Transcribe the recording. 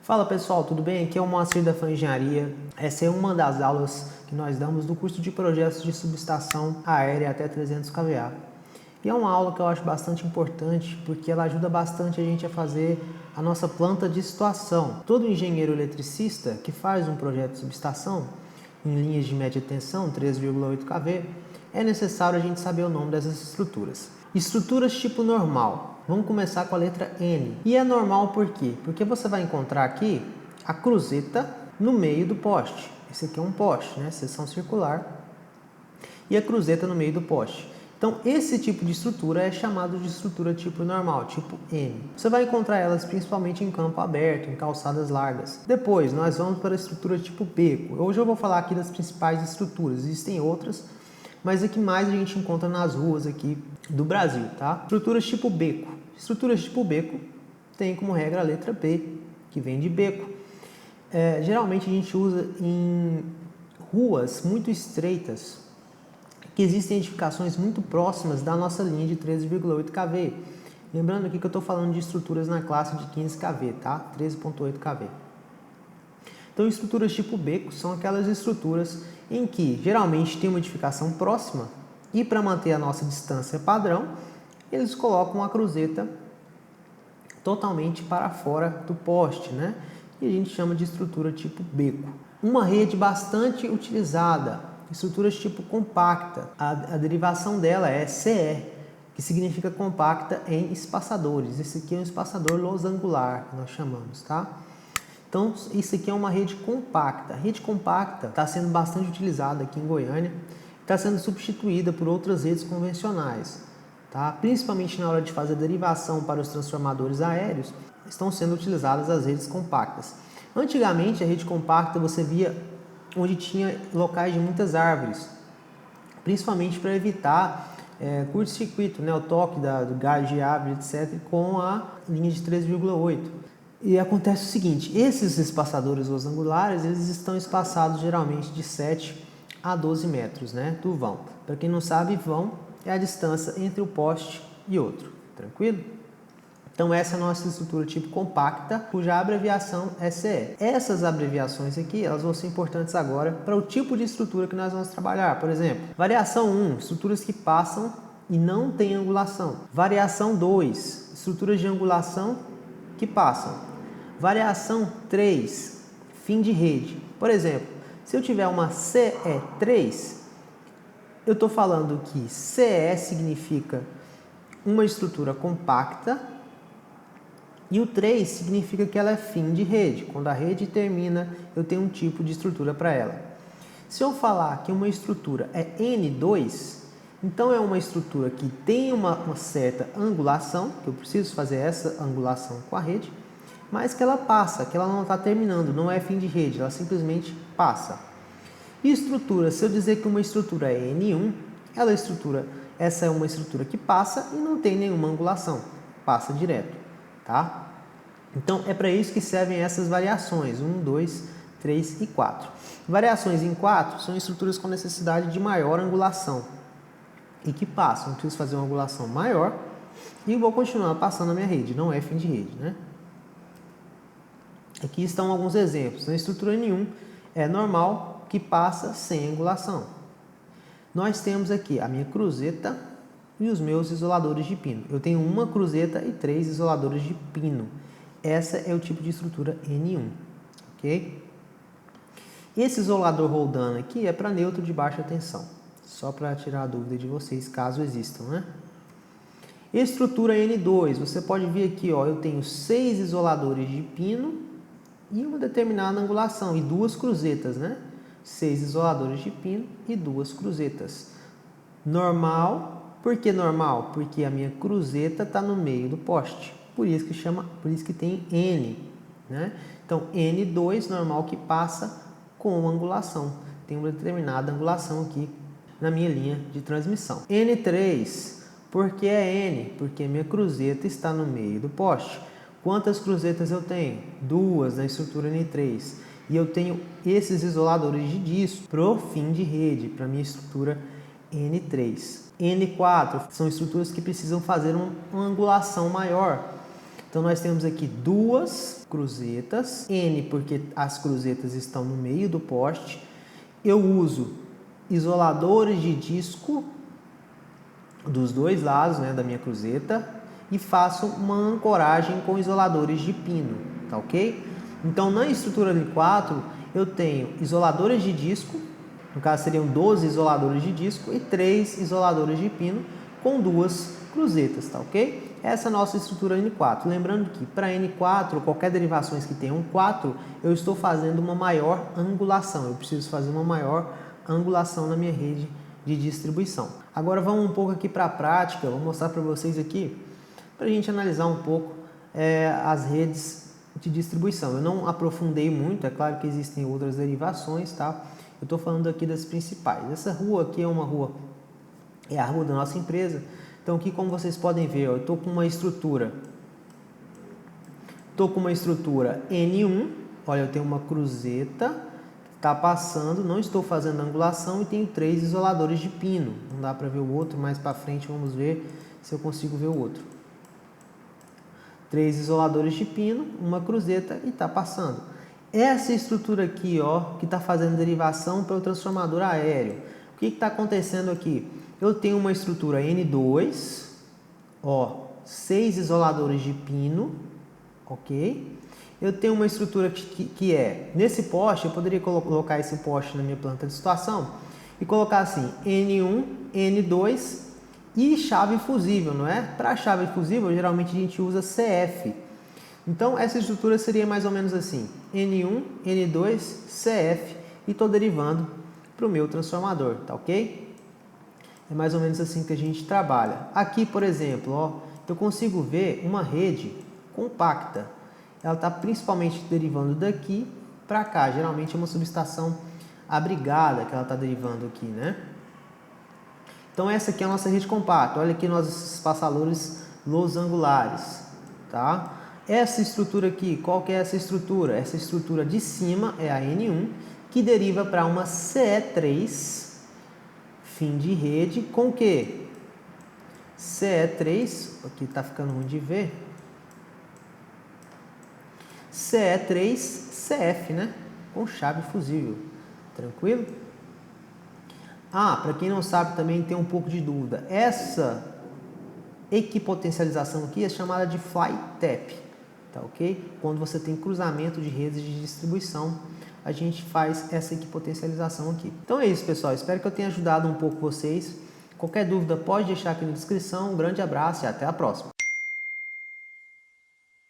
Fala pessoal, tudo bem? Aqui é o Moacir da Fan Engenharia. Essa é uma das aulas que nós damos do curso de projetos de subestação aérea até 300 kVA. E é uma aula que eu acho bastante importante porque ela ajuda bastante a gente a fazer a nossa planta de situação. Todo engenheiro eletricista que faz um projeto de subestação em linhas de média tensão, 3,8 kV, é necessário a gente saber o nome dessas estruturas. Estruturas tipo normal. Vamos começar com a letra N. E é normal por quê? Porque você vai encontrar aqui a cruzeta no meio do poste. Esse aqui é um poste, né? Seção circular. E a cruzeta no meio do poste. Então, esse tipo de estrutura é chamado de estrutura tipo normal, tipo N. Você vai encontrar elas principalmente em campo aberto, em calçadas largas. Depois, nós vamos para a estrutura tipo beco. Hoje eu vou falar aqui das principais estruturas. Existem outras, mas a que mais a gente encontra nas ruas aqui do Brasil, tá? Estruturas tipo beco. Estruturas tipo beco tem como regra a letra B, que vem de beco. Geralmente a gente usa em ruas muito estreitas, que existem edificações muito próximas da nossa linha de 13,8 kV. Lembrando aqui que eu estou falando de estruturas na classe de 15 kV, tá? 13,8 kV. Então, estruturas tipo beco são aquelas estruturas em que geralmente tem uma edificação próxima e para manter a nossa distância padrão, eles colocam a cruzeta totalmente para fora do poste, né? E a gente chama de estrutura tipo beco. Uma rede bastante utilizada, estruturas tipo compacta. A derivação dela é CE, que significa compacta em espaçadores. Esse aqui é um espaçador losangular, que nós chamamos, tá? Então, isso aqui é uma rede compacta. A rede compacta está sendo bastante utilizada aqui em Goiânia, está sendo substituída por outras redes convencionais. Tá? Principalmente na hora de fazer a derivação para os transformadores aéreos, estão sendo utilizadas as redes compactas. Antigamente, a rede compacta você via onde tinha locais de muitas árvores, principalmente para evitar curto-circuito, né? O toque do gás de árvore, etc., com a linha de 3,8. E acontece o seguinte, esses espaçadores losangulares, eles estão espaçados geralmente de 7 a 12 metros, né, do vão. Para quem não sabe, vão é a distância entre o poste e outro, tranquilo? Então essa é a nossa estrutura tipo compacta, cuja abreviação é CE. Essas abreviações aqui, elas vão ser importantes agora para o tipo de estrutura que nós vamos trabalhar. Por exemplo, variação 1, estruturas que passam e não têm angulação. Variação 2, estruturas de angulação que passam. Variação 3, fim de rede. Por exemplo, se eu tiver uma CE3, eu estou falando que CE significa uma estrutura compacta e o 3 significa que ela é fim de rede. Quando a rede termina, eu tenho um tipo de estrutura para ela. Se eu falar que uma estrutura é N2, então é uma estrutura que tem uma certa angulação, que eu preciso fazer essa angulação com a rede, mas que ela passa, que ela não está terminando, não é fim de rede, ela simplesmente passa. E estrutura, se eu dizer que uma estrutura é N1, essa é uma estrutura que passa e não tem nenhuma angulação, passa direto, tá? Então é para isso que servem essas variações, 1, 2, 3 e 4. Variações em 4 são estruturas com necessidade de maior angulação e que passam, eu preciso fazer uma angulação maior e vou continuar passando a minha rede, não é fim de rede, né? Aqui estão alguns exemplos. Na estrutura N1 é normal, que passa sem angulação. Nós temos aqui a minha cruzeta e os meus isoladores de pino. Eu tenho uma cruzeta e 3 isoladores de pino. Essa é o tipo de estrutura N1, ok? Esse isolador rodando aqui é para neutro de baixa tensão. Só para tirar a dúvida de vocês, caso existam, né? Estrutura N2, você pode ver aqui, ó, eu tenho 6 isoladores de pino e uma determinada angulação, e 2 cruzetas, né? 6 isoladores de pino e 2 cruzetas. Normal, por que normal? Porque a minha cruzeta está no meio do poste, por isso que tem N, né? Então, N2, normal que passa com angulação, tem uma determinada angulação aqui na minha linha de transmissão. N3, por que é N? Porque a minha cruzeta está no meio do poste. Quantas cruzetas eu tenho? 2 na estrutura N3. E eu tenho esses isoladores de disco para o fim de rede, para a minha estrutura N3. N4 são estruturas que precisam fazer uma angulação maior. Então nós temos aqui duas cruzetas, N porque as cruzetas estão no meio do poste. Eu uso isoladores de disco dos dois lados, né, da minha cruzeta e faço uma ancoragem com isoladores de pino, tá ok? Então na estrutura N4 eu tenho isoladores de disco, no caso seriam 12 isoladores de disco e 3 isoladores de pino com duas cruzetas, tá ok? Essa é a nossa estrutura N4. Lembrando que para N4, qualquer derivações que tenham 4, eu estou fazendo uma maior angulação. Eu preciso fazer uma maior angulação na minha rede de distribuição. Agora vamos um pouco aqui para a prática. Vou mostrar para vocês aqui, para a gente analisar um pouco as redes de distribuição. Eu não aprofundei muito, é claro que existem outras derivações, tá? Eu estou falando aqui das principais. Essa rua aqui é uma rua, é a rua da nossa empresa. Então aqui, como vocês podem ver, ó, eu estou com uma estrutura N1, olha, eu tenho uma cruzeta que está passando, não estou fazendo angulação e tenho 3 isoladores de pino. Não dá para ver o outro, mais para frente vamos ver se eu consigo ver o outro. 3 isoladores de pino, uma cruzeta e está passando. Essa estrutura aqui, ó, que está fazendo derivação pelo transformador aéreo. O que está acontecendo aqui? Eu tenho uma estrutura N2, ó, 6 isoladores de pino, ok? Eu tenho uma estrutura que é, nesse poste, eu poderia colocar esse poste na minha planta de situação e colocar assim, N1, N2 e chave fusível, não é? Para chave fusível, geralmente a gente usa CF. Então, essa estrutura seria mais ou menos assim, N1, N2, CF e estou derivando para o meu transformador, tá ok? É mais ou menos assim que a gente trabalha. Aqui, por exemplo, ó, eu consigo ver uma rede compacta. Ela está principalmente derivando daqui para cá. Geralmente é uma subestação abrigada que ela está derivando aqui, né? Então essa aqui é a nossa rede compacta. Olha aqui nossos espaçadores losangulares, tá? Essa estrutura aqui, qual que é essa estrutura? Essa estrutura de cima é a N1, que deriva para uma CE3, fim de rede, com o que? CE3, aqui está ficando ruim de ver, CE3 CF, né? Com chave fusível, tranquilo? Ah, para quem não sabe também tem um pouco de dúvida, essa equipotencialização aqui é chamada de fly tap, tá ok? Quando você tem cruzamento de redes de distribuição, a gente faz essa equipotencialização aqui. Então é isso, pessoal. Espero que eu tenha ajudado um pouco vocês. Qualquer dúvida pode deixar aqui na descrição. Um grande abraço e até a próxima.